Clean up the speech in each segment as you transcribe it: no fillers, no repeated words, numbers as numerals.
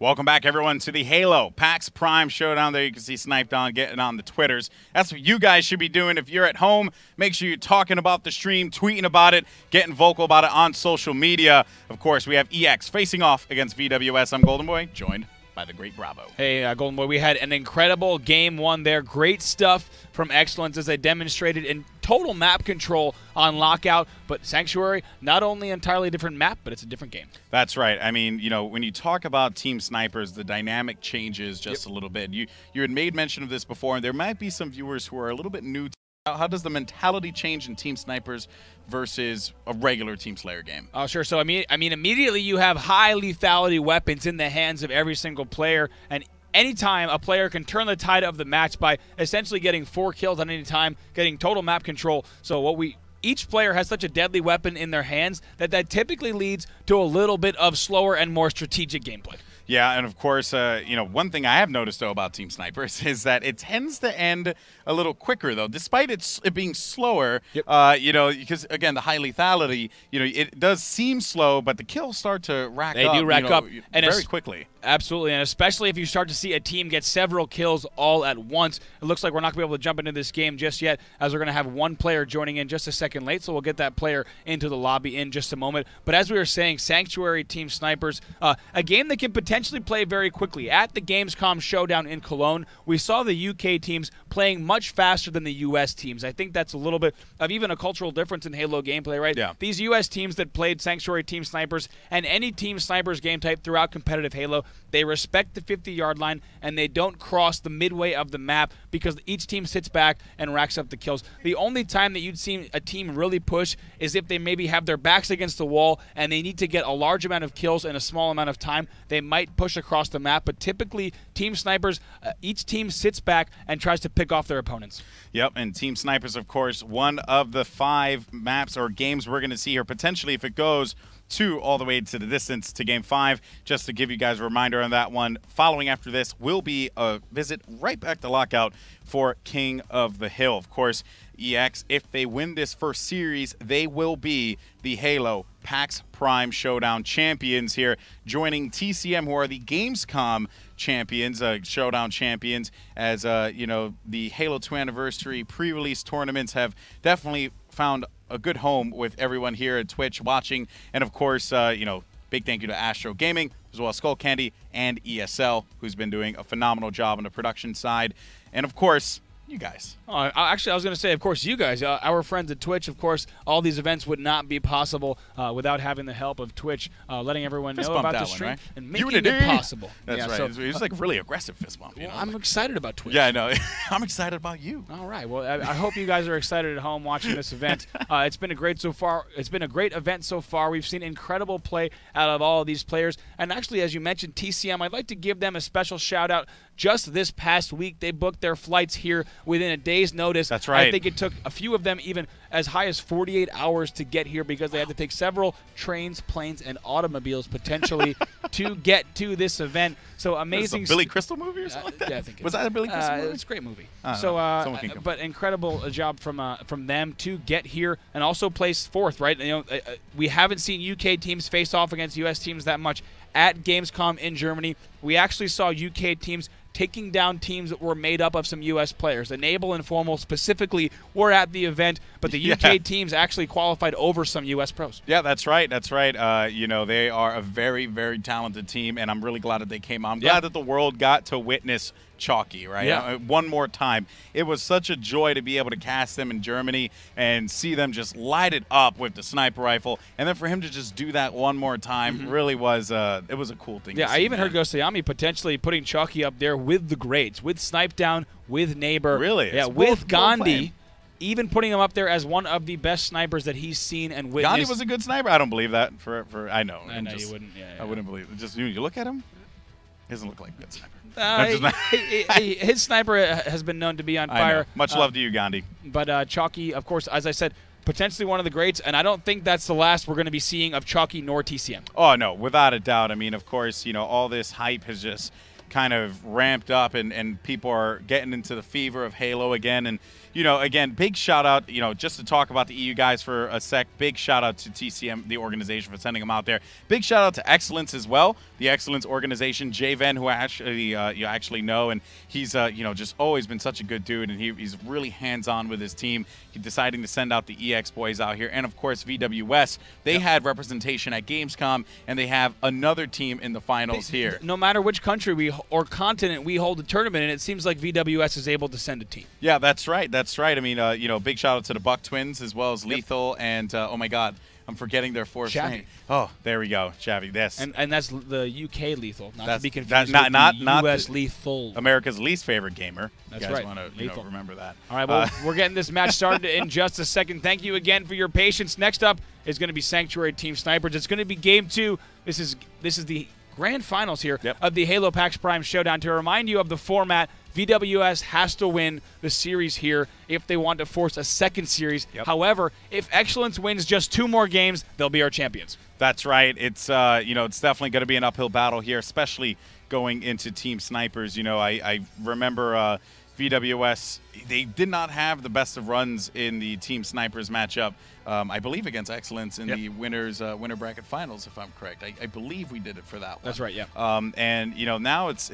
Welcome back, everyone, to the Halo PAX Prime Showdown. There you can see Sniped on getting on the Twitters. That's what you guys should be doing. If you're at home, make sure you're talking about the stream, tweeting about it, getting vocal about it on social media. Of course, we have EX facing off against VWS. I'm Golden Boy, joined by the great Bravo. Hey, Golden Boy, we had an incredible game one there. Great stuff from Excellence as they demonstrated in total map control on Lockout. But Sanctuary, not only entirely different map, but it's a different game. That's right. I mean, you know, when you talk about Team Snipers, the dynamic changes just a little bit. You had made mention of this before, and there might be some viewers who are a little bit new to how does the mentality change in Team Snipers versus a regular Team Slayer game? Oh, sure. So, I mean, immediately you have high lethality weapons in the hands of every single player, and anytime a player can turn the tide of the match by essentially getting 4 kills on any time, getting total map control. So each player has such a deadly weapon in their hands that typically leads to a little bit of slower and more strategic gameplay. Yeah, and of course, you know, one thing I have noticed, though, about Team Snipers is that it tends to end a little quicker, though, despite it being slower, you know, because, again, the high lethality, you know, it does seem slow, but the kills start to rack up. They do rack up. And very quickly. Absolutely, and especially if you start to see a team get several kills all at once. It looks like we're not going to be able to jump into this game just yet, as we're going to have one player joining in just a second late, so we'll get that player into the lobby in just a moment. But as we were saying, Sanctuary Team Snipers, a game that can potentially play very quickly. At the Gamescom Showdown in Cologne, we saw the UK teams playing much faster than the US teams. I think that's a little bit of even a cultural difference in Halo gameplay, right? Yeah. These US teams that played Sanctuary Team Snipers and any Team Snipers game type throughout competitive Halo, they respect the 50-yard line, and they don't cross the midway of the map because each team sits back and racks up the kills. The only time that you'd see a team really push is if they maybe have their backs against the wall and they need to get a large amount of kills in a small amount of time. They might push across the map, but typically Team Snipers, each team sits back and tries to pick off their opponents. Yep, and Team Snipers, of course, one of the 5 maps or games we're going to see here, potentially if it goes all the way to the distance to Game 5. Just to give you guys a reminder on that one, following after this will be a visit right back to Lockout for King of the Hill. Of course, EX, if they win this first series, they will be the Halo PAX Prime Showdown champions here, joining TCM, who are the Gamescom champions, Showdown champions, as, you know, the Halo 2 Anniversary pre-release tournaments have definitely found a good home with everyone here at Twitch watching. And of course, you know, big thank you to Astro Gaming, as well as Skull Candy and ESL, who's been doing a phenomenal job on the production side. And of course, you guys. Oh, actually, I was going to say, of course, you guys, our friends at Twitch. Of course, all these events would not be possible without having the help of Twitch, letting everyone know about the stream and making it possible. That's right. So, it was like really aggressive fist bump. Well, I'm excited about Twitch. Yeah, I know. I'm excited about you. All right. Well, I hope you guys are excited at home watching this event. It's been a great so far. It's been a great event so far. We've seen incredible play out of all of these players. And actually, as you mentioned, TCM, I'd like to give them a special shout out. Just this past week, they booked their flights here within a day's notice. That's right. I think it took a few of them even as high as 48 hours to get here because they had to take several trains, planes, and automobiles potentially to get to this event. So amazing. Billy Crystal movie or something like that? Yeah, I think was that a Billy Crystal movie? It's a great movie. But incredible job from them to get here and also place 4th, right? You know, we haven't seen UK teams face off against US teams that much at Gamescom in Germany. We actually saw UK teams taking down teams that were made up of some U.S. players. Enable and Formal specifically were at the event, but the UK teams actually qualified over some U.S. pros. Yeah, that's right. That's right. You know, they are a very, very talented team, and I'm really glad that they came out. I'm glad that the world got to witness Chalky, right? Yeah. One more time. It was such a joy to be able to cast them in Germany and see them just light it up with the sniper rifle, and then for him to just do that one more time really was it was a cool thing. Yeah, I even heard Gosayami potentially putting Chalky up there with the greats, with Snipe Down, with Neighbor. Really? Yeah, with Gandhi. Even putting him up there as one of the best snipers that he's seen and witnessed. Gandhi was a good sniper. I don't believe that. I know. I know you wouldn't. Yeah, I wouldn't believe it. Just you look at him. He doesn't look like a good sniper. His sniper has been known to be on fire. Much love to you, Gandhi. But Chalky, of course, as I said, potentially one of the greats, and I don't think that's the last we're going to be seeing of Chalky nor TCM. Oh, no, without a doubt. I mean, of course, you know, all this hype has just kind of ramped up and people are getting into the fever of Halo again. And, you know, again, big shout out, you know, just to talk about the EU guys for a sec, big shout out to TCM, the organization, for sending them out there. Big shout out to Excellence as well, the Excellence organization, Jay Venn, who I actually, you actually know, and he's, you know, just always been such a good dude, and he's really hands-on with his team. He's deciding to send out the EX boys out here, and of course VWS. They had representation at Gamescom, and they have another team in the finals here. No matter which country or continent we hold a tournament in, it seems like VWS is able to send a team. Yeah, that's right. That's right. I mean, you know, big shout out to the Buck Twins as well as Lethal, and oh my God, I'm forgetting their fourth name. Oh, there we go, Shabby. Yes, and that's the UK Lethal, not to be confused with not the US Lethal. America's least favorite gamer. That's you guys right. want to, you know, remember that. All right, well, we're getting this match started in just a second. Thank you again for your patience. Next up is going to be Sanctuary Team Snipers. It's going to be Game 2. This is the grand finals here of the Halo PAX Prime Showdown. To remind you of the format, VWS has to win the series here if they want to force a second series. However, if Excellence wins just 2 more games, they'll be our champions. That's right. It's you know, it's definitely going to be an uphill battle here, especially going into Team Snipers. You know, I remember VWS, they did not have the best of runs in the Team Snipers matchup. I believe against Excellence in the winner bracket finals, if I'm correct. I believe we did it for that one. That's right, yeah. And you know, now it's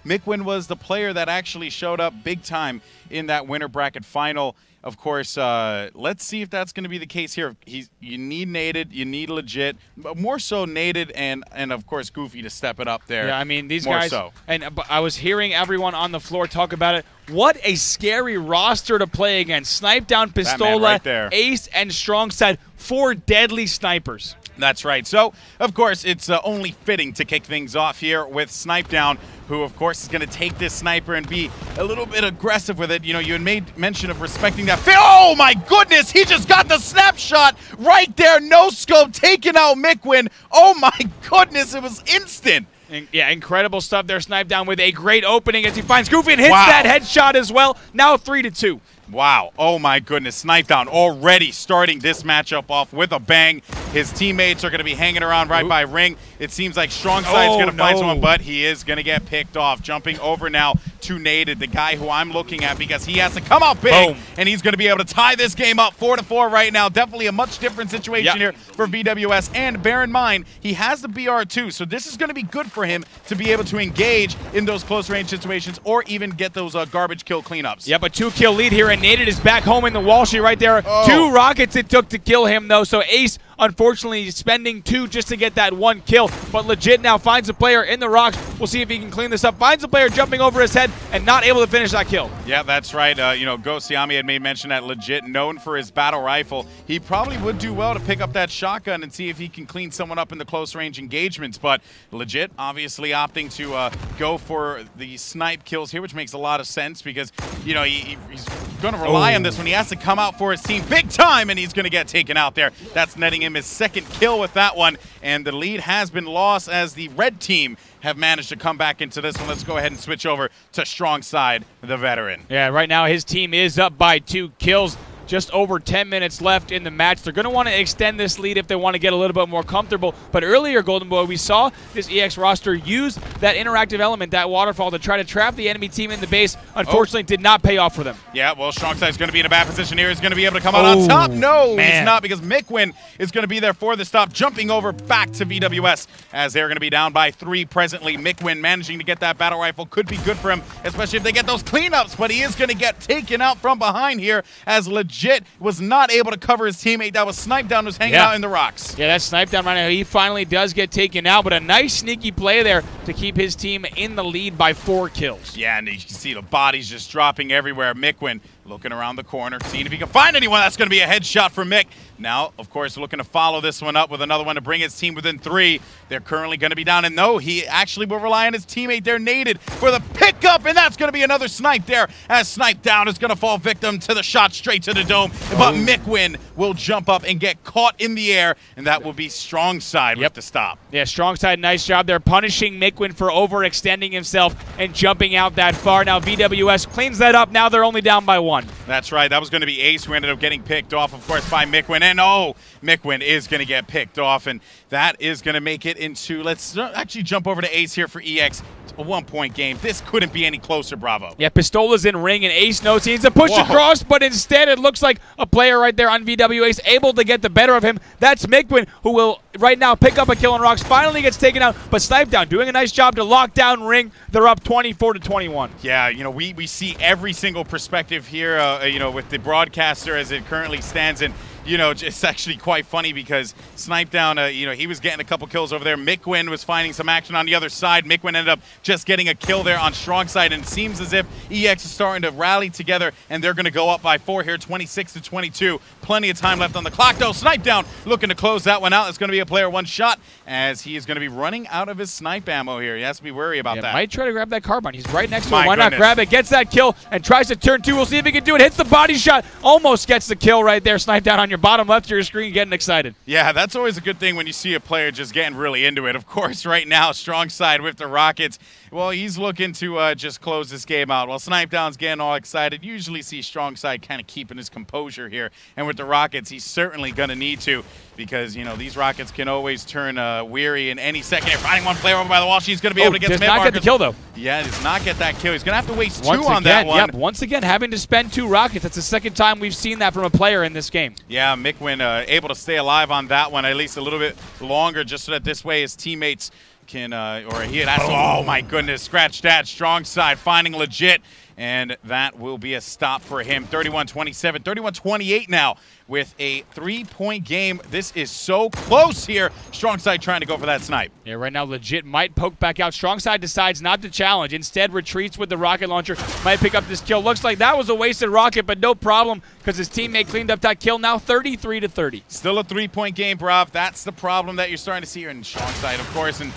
Mikwin was the player that actually showed up big time in that winner bracket final. Of course, let's see if that's going to be the case here. You need Nated, you need Legit, but more so Nated and of course Goofy to step it up there. Yeah, I mean these more guys. So. And I was hearing everyone on the floor talk about it. What a scary roster to play against. Snipe Down, Pistola, right Ace, and Strongside. 4 deadly snipers. That's right. So, of course, it's only fitting to kick things off here with Snipe Down, who, of course, is going to take this sniper and be a little bit aggressive with it. You know, you had made mention of respecting that. Oh, my goodness! He just got the snapshot right there. No scope, taking out Mikwin. Oh, my goodness. It was instant. Yeah, incredible stuff there. Snipe Down with a great opening as he finds Goofy and hits that headshot as well. Now 3-2. Wow. Oh, my goodness. Snipe Down already starting this matchup off with a bang. His teammates are going to be hanging around right by Ring. It seems like Strongside's going to find someone, but he is going to get picked off. Jumping over now to Nated, the guy who I'm looking at, because he has to come out big, and he's going to be able to tie this game up 4-4 right now. Definitely a much different situation here for VWS. And bear in mind, he has the BR2, so this is going to be good for him to be able to engage in those close-range situations or even get those garbage kill cleanups. Yep, a 2-kill lead here, and Nated is back home in the wall sheet right there. 2 rockets it took to kill him, though, so Ace unfortunately spending 2 just to get that 1 kill, but Legit now finds a player in the rocks. We'll see if he can clean this up. Finds a player jumping over his head and not able to finish that kill. Yeah, that's right. You know, Ghost Siami had made mention that Legit, known for his battle rifle, he probably would do well to pick up that shotgun and see if he can clean someone up in the close range engagements, but Legit obviously opting to go for the snipe kills here, which makes a lot of sense because, you know, he's going to rely on this when he has to come out for his team big time, and he's going to get taken out there. That's netting him his 2nd kill with that one, and the lead has been lost as the red team have managed to come back into this one. Let's go ahead and switch over to Strongside, the veteran. Yeah, right now his team is up by 2 kills. Just over 10 minutes left in the match. They're going to want to extend this lead if they want to get a little bit more comfortable. But earlier, Golden Boy, we saw this EX roster use that interactive element, that waterfall, to try to trap the enemy team in the base. Unfortunately, did not pay off for them. Yeah, well, Strongside's going to be in a bad position here. He's going to be able to come out on top. No, he's not, because Mikwin is going to be there for the stop, jumping over back to VWS as they're going to be down by 3 presently. Mikwin managing to get that battle rifle could be good for him, especially if they get those cleanups, but he is going to get taken out from behind here as Legit was not able to cover his teammate. That was Snipe Down, who's hanging out in the rocks. Yeah, that's Snipe Down right now. He finally does get taken out, but a nice sneaky play there to keep his team in the lead by 4 kills. Yeah, and you can see the bodies just dropping everywhere. Mikwin looking around the corner, seeing if he can find anyone. That's going to be a headshot for Mick. Now, of course, looking to follow this one up with another one to bring his team within 3. They're currently going to be down, and no, he actually will rely on his teammate there, Nated, for the pickup, and that's going to be another snipe there, as Snipe Down is going to fall victim to the shot straight to the dome, but Mikwin will jump up and get caught in the air, and that will be Strongside with the stop. Yeah, Strongside, nice job there, punishing Mikwin for overextending himself and jumping out that far. Now VWS cleans that up. Now they're only down by 1. 1. That's right. That was going to be Ace, who ended up getting picked off, of course, by Mikwin. And oh, Mikwin is going to get picked off, and that is going to make it into, let's actually jump over to Ace here for EX. A 1-point game. This couldn't be any closer, Bravo. Yeah, Pistola's in ring, and Ace knows he needs to push across, but instead it looks like a player right there on VWS able to get the better of him. That's Mikwin, who will right now pick up a kill on Rocks. Finally gets taken out, but Snipedown doing a nice job to lock down ring. They're up 24-21. Yeah, you know, we see every single perspective here, you know, with the broadcaster as it currently stands, and you know, it's actually quite funny because Snipedown, you know, he was getting a couple kills over there. Mikwin was finding some action on the other side. Mikwin ended up just getting a kill there on strong side, and it seems as if EX is starting to rally together, and they're going to go up by 4 here, 26-22. Plenty of time left on the clock, though. Snipedown looking to close that one out. It's going to be a player one shot, as he is going to be running out of his snipe ammo here. He has to be wary about that. Might try to grab that carbine. He's right next to him. Why not grab it? Gets that kill and tries to turn 2. We'll see if he can do it. Hits the body shot. Almost gets the kill right there. Snipedown on your bottom left of your screen, getting excited. Yeah, that's always a good thing when you see a player just getting really into it. Of course, right now, strong side with the Rockets. Well, he's looking to just close this game out. While Snipedown's getting all excited, usually see strong side kind of keeping his composure here. And with the Rockets, he's certainly going to need to, because, you know, these Rockets can always turn weary in any second. They're finding one player over by the wall. She's going to be able to get some hit markers. Does not get the kill, though. Yeah, does not get that kill. He's going to have to waste 2 on that one. Yep, once again, having to spend 2 rockets. That's the second time we've seen that from a player in this game. Yeah, Mikwin able to stay alive on that one at least a little bit longer, just so that this way his teammates can, or he had, oh my goodness, scratch that. Strong side finding legit, and that will be a stop for him. 31-27, 31-28 now with a 3-point game. This is so close here. Strong side trying to go for that snipe. Yeah, right now legit might poke back out. Strong side decides not to challenge. Instead retreats with the rocket launcher. Might pick up this kill. Looks like that was a wasted rocket, but no problem because his teammate cleaned up that kill. Now 33-30. Still a 3-point game, Brav. That's the problem that you're starting to see here in strong side, of course. And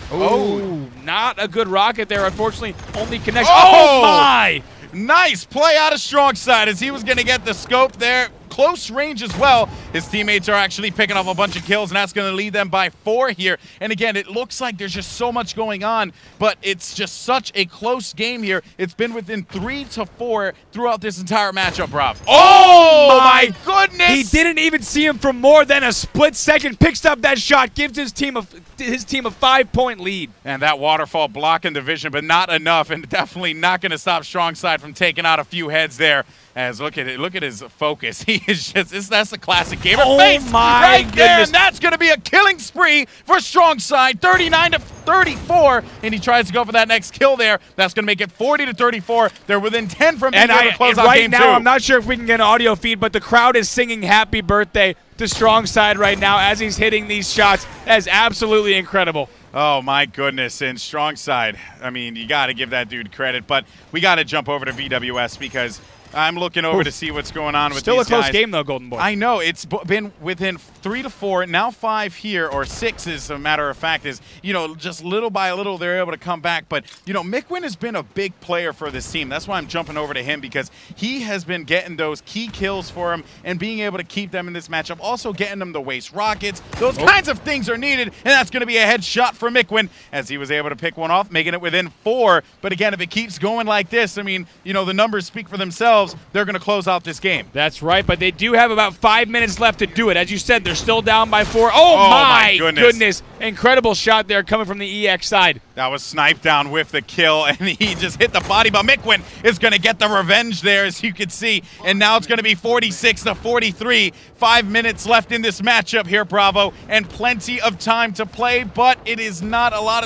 not a good rocket there. Unfortunately, only connects. Oh my! Nice play out of strong side as he was going to get the scope there. Close range as well. His teammates are actually picking up a bunch of kills, and that's going to lead them by 4 here. And again, it looks like there's just so much going on, but it's just such a close game here. It's been within 3 to 4 throughout this entire matchup, Rob. Oh my goodness! He didn't even see him for more than a split second. Picks up that shot, gives his team a 5-point lead. And that waterfall blocking the vision, but not enough, and definitely not going to stop strong side from taking out a few heads there. As look at his focus. He is just, that's a classic gamer face right there, and that's going to be a killing spree for strong side. 39-34, and he tries to go for that next kill there. That's going to make it 40-34. They're within 10 from being able to close out game 2. Right now, I'm not sure if we can get an audio feed, but the crowd is singing happy birthday to strong side right now as he's hitting these shots. That is absolutely incredible. Oh, my goodness. And strong side, I mean, you got to give that dude credit, but we got to jump over to VWS because I'm looking over to see what's going on with these guys. Still a close game, though, Golden Boy. I know. It's been within 3 to 4, now 5 here, or 6 as a matter of fact, is, you know, just little by little they're able to come back. But, you know, Mikwin has been a big player for this team. That's why I'm jumping over to him, because he has been getting those key kills for him and being able to keep them in this matchup. Also getting them to waste rockets. Those kinds of things are needed, and that's going to be a headshot for Mikwin as he was able to pick one off, making it within 4. But again, if it keeps going like this, I mean, you know, the numbers speak for themselves. They're going to close out this game. That's right, but they do have about 5 minutes left to do it. As you said, they're still down by 4. Oh my goodness. Incredible shot there coming from the EX side. That was Snipedown with the kill, and he just hit the body, but Mikwin is going to get the revenge there, as you can see. And now it's going to be 46-43. 5 minutes left in this matchup here, Bravo, and plenty of time to play, but it is not a lot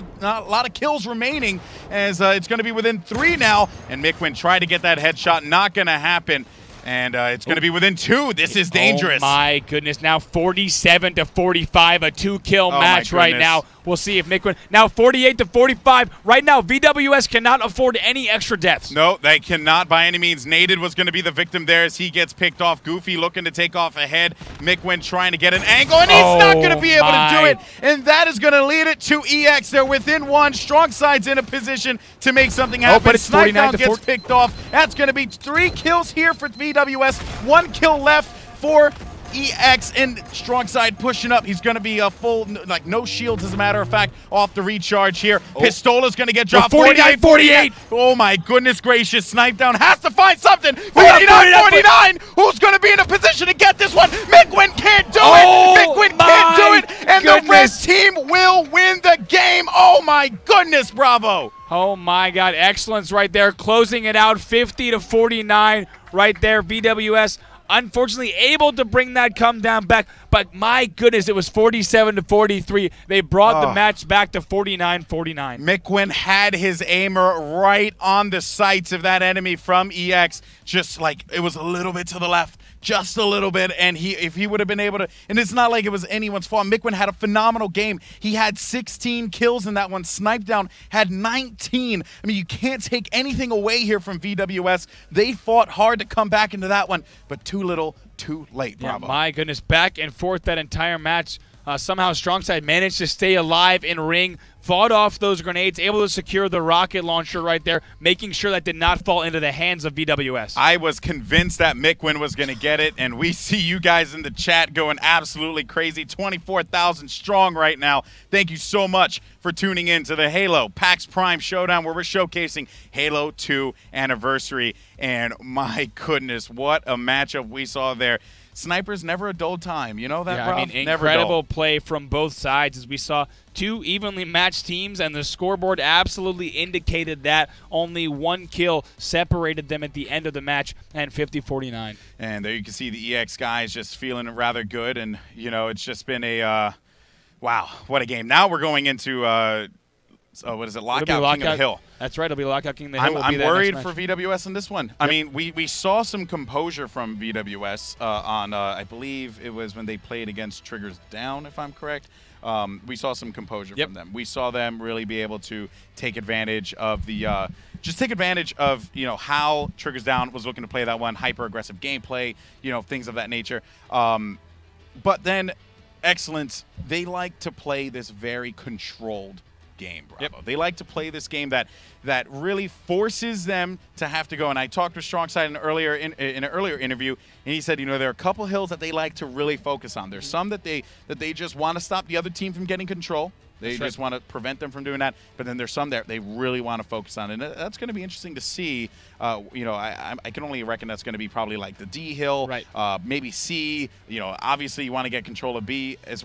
of kills remaining, as it's going to be within 3 now. And Mikwin tried to get that headshot, not going to happen. And it's going to be within 2. This is dangerous. Oh, my goodness. Now 47-45, a 2-kill match right now. We'll see if Mikwin. Now 48-45. Right now, VWS cannot afford any extra deaths. No, they cannot by any means. Naded was going to be the victim there as he gets picked off. Goofy looking to take off ahead. Mikwin trying to get an angle, and he's not going to be able to do it. And that is going to lead it to EX. They're within 1. Strong side's in a position to make something happen. But it's Snipedown gets picked off. That's going to be 3 kills here for VWS. 1 kill left for EX and strong side pushing up. He's going to be a full, like no shields as a matter of fact, off the recharge here. Oh. Pistola's going to get dropped. 49-48. Oh my goodness gracious. Snipe down has to find something. 49-49. Who's going to be in a position to get this one? Mickwin can't do it. Mickwin can't do it. And the red team will win the game. Oh my goodness, bravo. Oh my God, excellence right there, closing it out 50-49 right there. VWS unfortunately able to bring that come down back, but my goodness, it was 47-43. They brought the match back to 49-49. Mickwin had his aimer right on the sights of that enemy from EX, just like it was a little bit to the left. Just a little bit, and if he would have been able to, and it's not like it was anyone's fault. Mickwin had a phenomenal game. He had 16 kills in that one. Snipe down had 19. I mean, you can't take anything away here from VWS. They fought hard to come back into that one, but too little, too late. Bravo. Yeah, my goodness, back and forth that entire match. Somehow Strongside managed to stay alive in ring, fought off those grenades, able to secure the rocket launcher right there, making sure that did not fall into the hands of VWS. I was convinced that Mickwin was going to get it, and we see you guys in the chat going absolutely crazy. 24,000 strong right now. Thank you so much for tuning in to the Halo PAX Prime Showdown, where we're showcasing Halo 2 Anniversary. And my goodness, what a matchup we saw there. Snipers never a dull time, you know that, yeah, bro? I mean, incredible play from both sides as we saw two evenly matched teams, and the scoreboard absolutely indicated that. Only one kill separated them at the end of the match, and 50-49. And there you can see the EX guys just feeling rather good, and, you know, it's just been a, wow, what a game. Now we're going into, what is it, Lockout King of the Hill. That's right, it'll be Lockout King of the Hill. I'm worried for VWS in this one. Yep. I mean, we saw some composure from VWS on, I believe it was when they played against Triggers Down, if I'm correct. We saw some composure from them. We saw them really be able to take advantage of the, just take advantage of, you know, how Triggers Down was looking to play that one, hyper-aggressive gameplay, you know, things of that nature. But then, Excellence, they like to play this very controlled game, bravo. Yep. They like to play this game that really forces them to have to go. And I talked with Strongside in an earlier interview, and he said, you know, there are a couple hills that they like to really focus on. There's some that they just want to stop the other team from getting control. They just want to prevent them from doing that. But then there's some that they really want to focus on, and that's going to be interesting to see. You know, I can only reckon that's going to be probably like the D hill, maybe C. You know, obviously you want to get control of B as.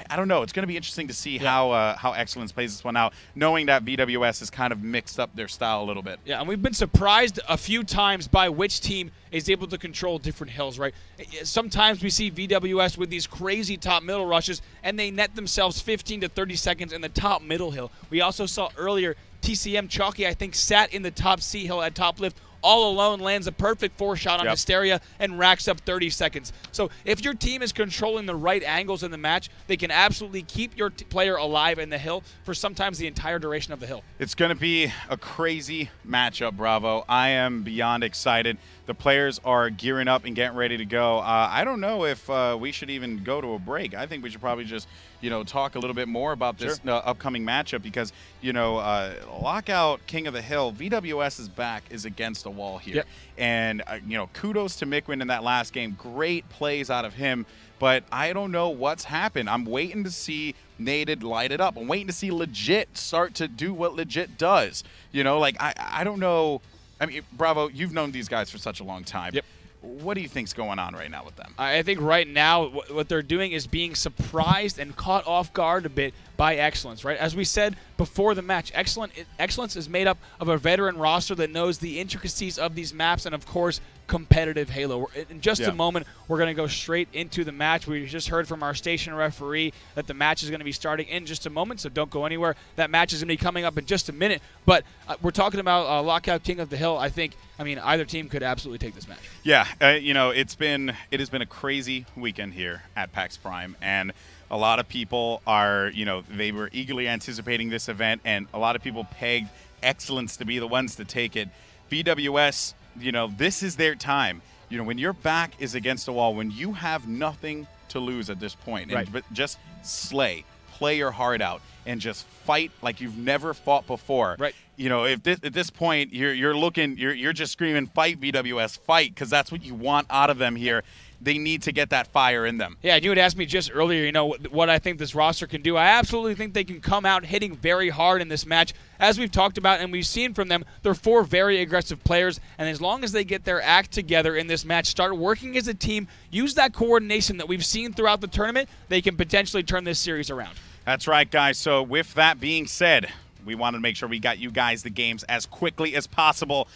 I don't know. It's going to be interesting to see how Excellence plays this one out, knowing that VWS has kind of mixed up their style a little bit. Yeah, and we've been surprised a few times by which team is able to control different hills, right? Sometimes we see VWS with these crazy top-middle rushes, and they net themselves 15 to 30 seconds in the top-middle hill. We also saw earlier TCM Chalky, I think, sat in the top C hill at top lift, all alone, lands a perfect 4-shot on Hysteria and racks up 30 seconds. So if your team is controlling the right angles in the match, they can absolutely keep your player alive in the hill for sometimes the entire duration of the hill. It's going to be a crazy matchup, Bravo. I am beyond excited. The players are gearing up and getting ready to go. I don't know if we should even go to a break. I think we should probably just, you know, talk a little bit more about this upcoming matchup because, you know, Lockout King of the Hill, VWS's back is against the wall here. And, you know, kudos to Mickwin in that last game. Great plays out of him. But I don't know what's happened. I'm waiting to see Nated light it up. I'm waiting to see Legit start to do what Legit does. You know, like, I don't know. I mean, Bravo, you've known these guys for such a long time. What do you think's going on right now with them? I think right now what they're doing is being surprised and caught off guard a bit by Excellence, right? As we said before the match, Excellence is made up of a veteran roster that knows the intricacies of these maps and, of course, competitive Halo. In just a moment, we're going to go straight into the match. We just heard from our station referee that the match is going to be starting in just a moment, so don't go anywhere. That match is going to be coming up in just a minute. But we're talking about Lockout King of the Hill. I mean, either team could absolutely take this match. Yeah, you know, it has been a crazy weekend here at PAX Prime, and a lot of people are, you know, they were eagerly anticipating this event, and a lot of people pegged Excellence to be the ones to take it. VWS, you know, this is their time. You know, when your back is against the wall, when you have nothing to lose at this point, but just slay, play your heart out, and just fight like you've never fought before. You know, if at this point you're just screaming, "Fight, VWS, fight!" because that's what you want out of them here. they need to get that fire in them. Yeah, you had asked me just earlier, you know, what I think this roster can do. I absolutely think they can come out hitting very hard in this match. As we've talked about and we've seen from them, they're 4 very aggressive players, and as long as they get their act together in this match, start working as a team, use that coordination that we've seen throughout the tournament, they can potentially turn this series around. That's right, guys. So with that being said, we wanted to make sure we got you guys the games as quickly as possible.